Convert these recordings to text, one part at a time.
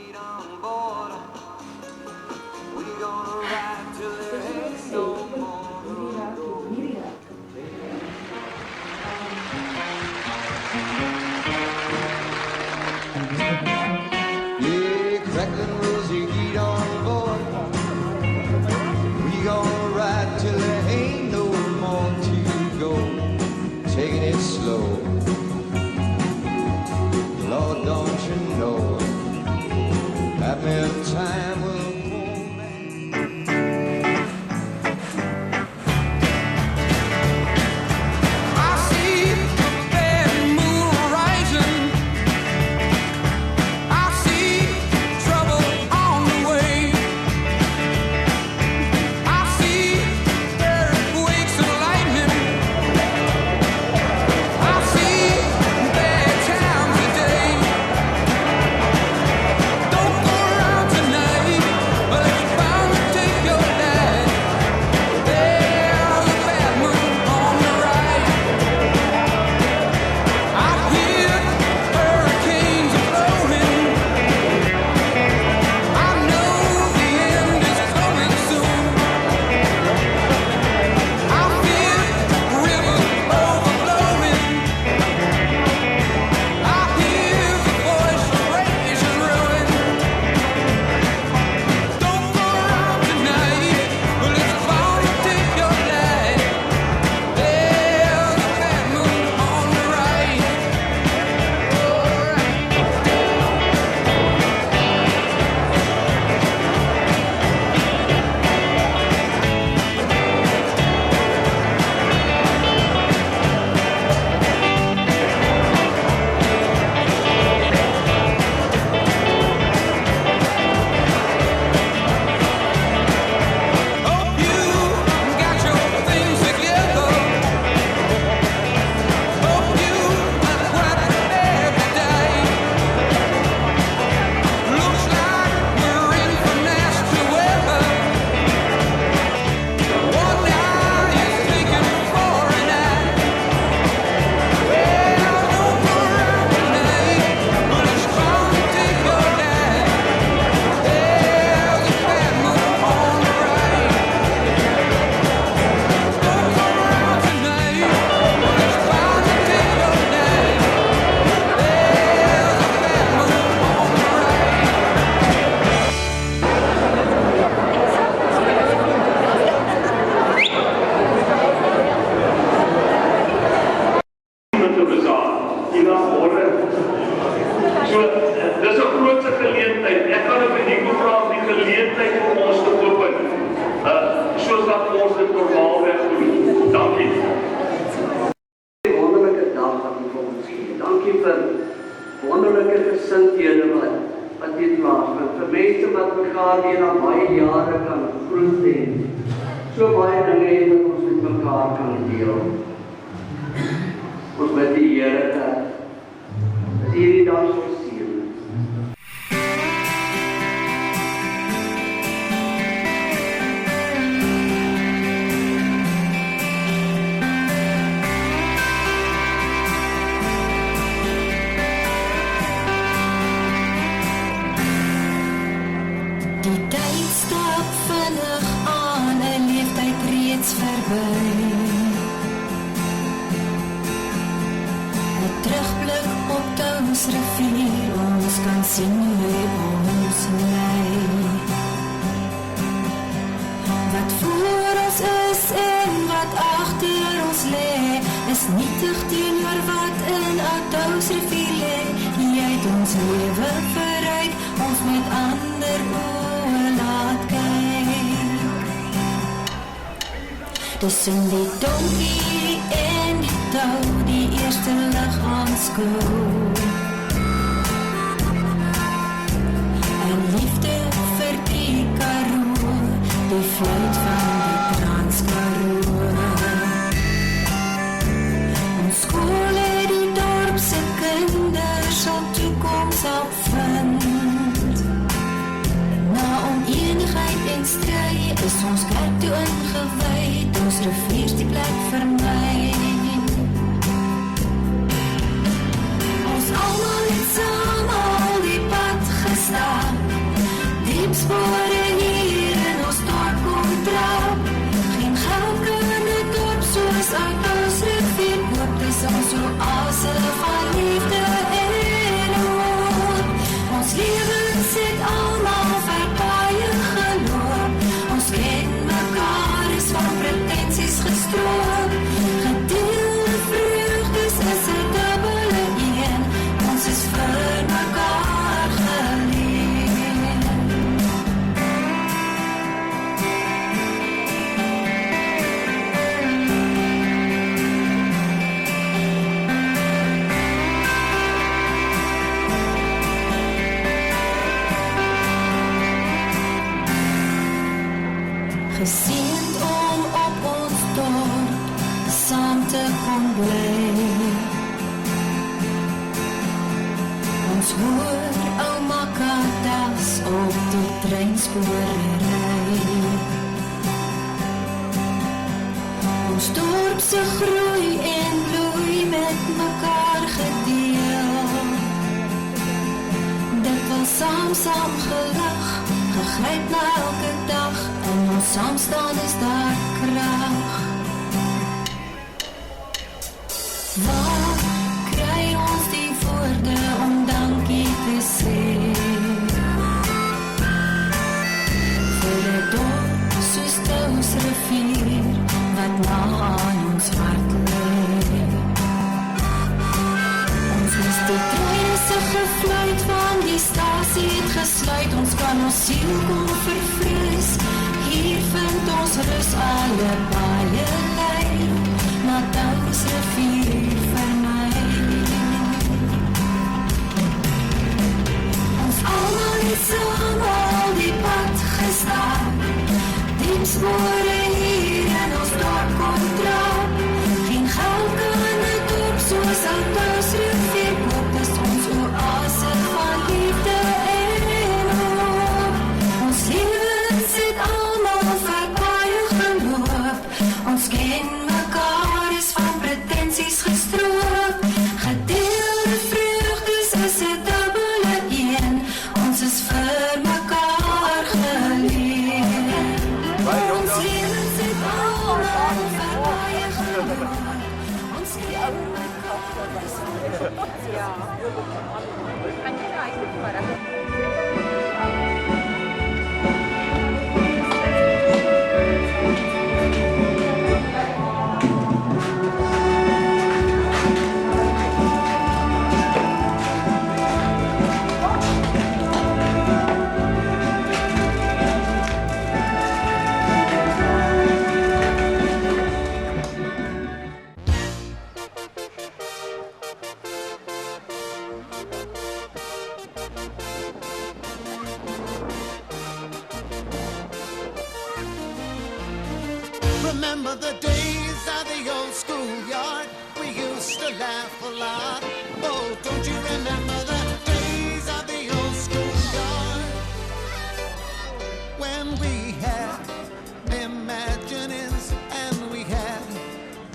Yeah, crackling Rosie, get on board. We gonna ride till there ain't no more to go. Taking it slow. Lord, don't you know that man time will wonderlike gesindhede wat hier plaasvind, vir mense wat mekaar weer na baie jare kan groet en so baie dinge het wat ons met mekaar kan deel. Ons bid die Here dat hierdie dag sal seën. Rivier, ons kan sien hoe ons lei. Wat voor ons is en wat agter ons lê, is nietig teenoor wat in Adous rivier lê. Jy het ons lewe verryk, ons met ander oë laat kyk. Tussen die donkie en die touw, die eerste lig aanskou. Liefde vir die Karoo, die vluit van die Transkaroo. Ons skole, die dorpse kinders sal toekoms opvind. Na oneenigheid en stry is ons kerk toe ingewyd, ons rivier die plek vir my. Ons almal het saam al die pad gestaan, drempspore hier in ons dorp kom trap. Geen gelke in die dorp soos uit ons rivier hoop. Dis ons oase van liefde en hoop. Ons lewens het almal verpaie geloop. Ons ken mekaar is van pretensies gestroop. Gedeelde vreugdes is 'n dubbele een. Ons is vir mekaar geleen. Geseend om op ons dorp saam te kon bly. Ons hoor ouma Katas op die treinspore ry. Ons dorp se groei en bloei met mekaar gedeel. Dit was saam gelag, gegryp na elke dag. In ons saamstaan is daar krag. Waar kry ons die woorde om dankie te sê? Vir 'n dorp soos Touws rivier wat na aan ons hart lê. Ons is die treine se gefluit van die stasie het gesluit. Ons kan ons siel kom verfris. Hier vind ons rus alle baie lei. Na Touws rivier vir my. Ons almal het saam al die pad gestap. Diep spore hier in ons dorp kom trap. Geen gelke in die dorp soos aan Touws rivier koop. Dis ons oase van liefde en hoop. Ons lewens het almal verpaie geloop. Ons ken mekaar is van pretensies gestroop. Gedeelde vreugdes is 'n dubbele een. Ons is vir mekaar geleen. Ons lewens het almal verpaie geloop. Ons ken mekaar is van Remember the days of the old schoolyard? We used to laugh a lot. Oh, don't you remember the days of the old schoolyard? When we had imaginings and we had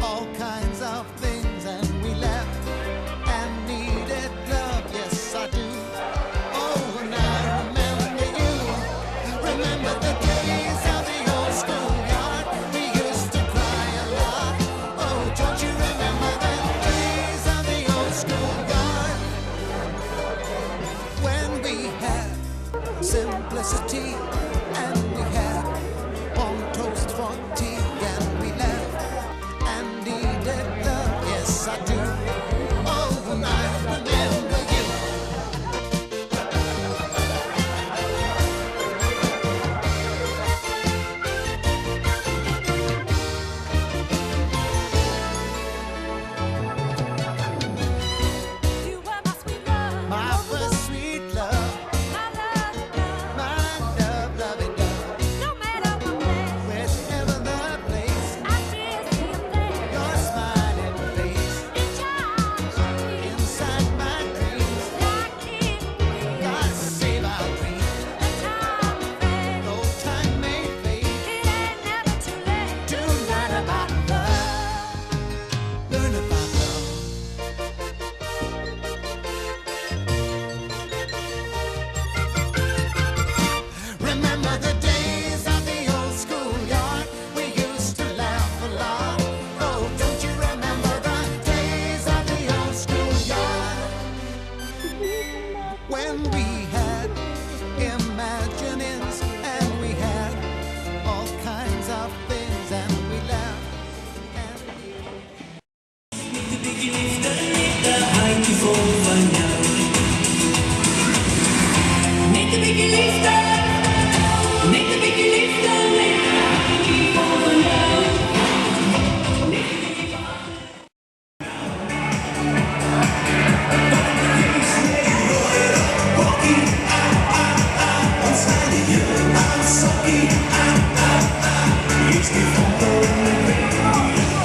all kinds of things and we laughed and needed love, yes I do. Oh, and I remember you. Remember the days of the old schoolyard? We used to cry a lot. Oh, don't you remember the days of the old schoolyard? When we had simplicity and we had warm toast for tea and we laughed and needed love, yes I do. Oh, and I remember you. You were my sweet love, My first sweet love, my love, my love, loving love. no matter what place, Wherever the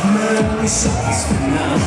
Men vi saknas för namn.